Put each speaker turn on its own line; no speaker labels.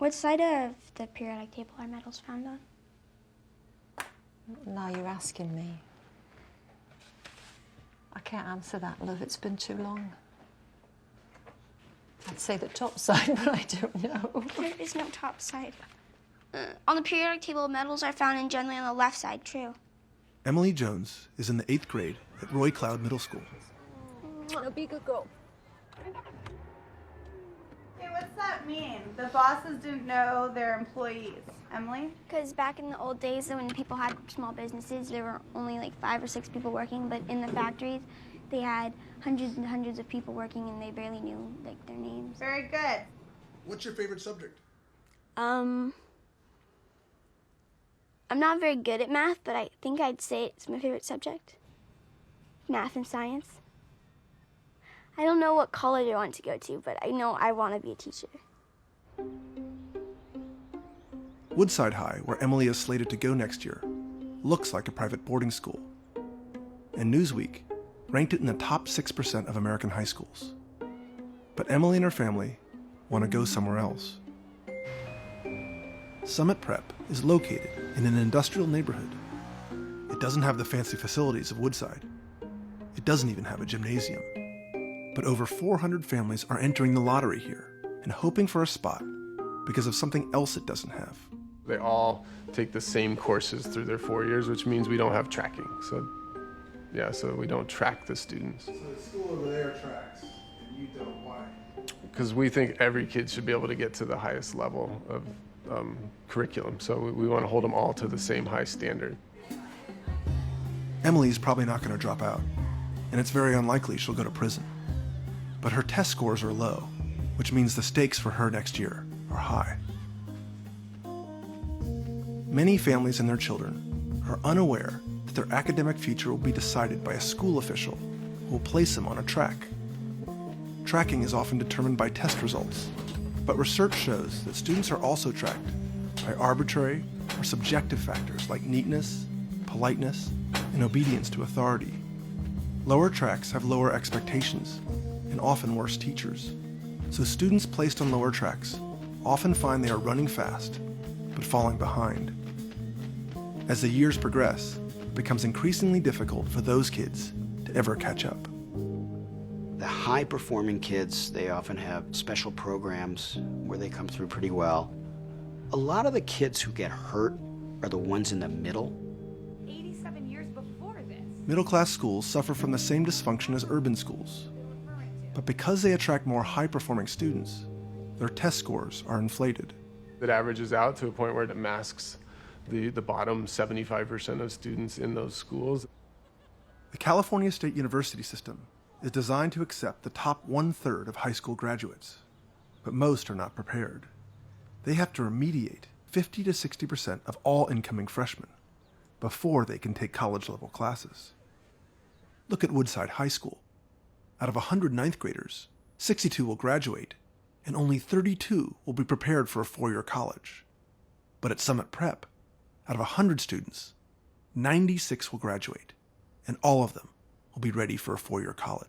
What side of the periodic table are metals found on?
Now you're asking me. I can't answer that, love. It's been too long. I'd say the top side, but I don't know.
There is no top side. On the periodic table, metals are found generally on the left side, true.
Emily Jones is in the 8th grade at Roy Cloud Middle School.
No, be a good girl.
Hey, what's that mean? The bosses didn't know their employees. Emily?
Because back in the old days when people had small businesses, there were only like 5 or 6 people working, but in the factories, they had hundreds and hundreds of people working and they barely knew like their names.
Very good.
What's your favorite subject?
I'm not very good at math, but I think I'd say it's my favorite subject. Math and science. I don't know what college I want to go to, but I know I want to be a teacher.
Woodside High, where Emily is slated to go next year, looks like a private boarding school. And Newsweek ranked it in the top 6% of American high schools. But Emily and her family want to go somewhere else. Summit Prep is located in an industrial neighborhood. It doesn't have the fancy facilities of Woodside. It doesn't even have a gymnasium. But over 400 families are entering the lottery here and hoping for a spot because of something else it doesn't have.
They all take the same courses through their 4 years, which means we don't have tracking. So we don't track the students.
So the school over there tracks, and you don't. Why?
Because we think every kid should be able to get to the highest level of curriculum. So we want to hold them all to the same high standard.
Emily's probably not going to drop out, and it's very unlikely she'll go to prison. But her test scores are low, which means the stakes for her next year are high. Many families and their children are unaware that their academic future will be decided by a school official who will place them on a track. Tracking is often determined by test results, but research shows that students are also tracked by arbitrary or subjective factors like neatness, politeness, and obedience to authority. Lower tracks have lower expectations and often worse teachers. So students placed on lower tracks often find they are running fast, but falling behind. As the years progress, it becomes increasingly difficult for those kids to ever catch up.
The high-performing kids, they often have special programs where they come through pretty well. A lot of the kids who get hurt are the ones in the middle.
87 years before this.
Middle-class schools suffer from the same dysfunction as urban schools. But because they attract more high-performing students, their test scores are inflated.
It averages out to a point where it masks the bottom 75% of students in those schools.
The California State University system is designed to accept the top 1/3 of high school graduates, but most are not prepared. They have to remediate 50 to 60% of all incoming freshmen before they can take college-level classes. Look at Woodside High School. Out of 100 ninth graders, 62 will graduate, and only 32 will be prepared for a 4-year college. But at Summit Prep, out of 100 students, 96 will graduate, and all of them will be ready for a 4-year college.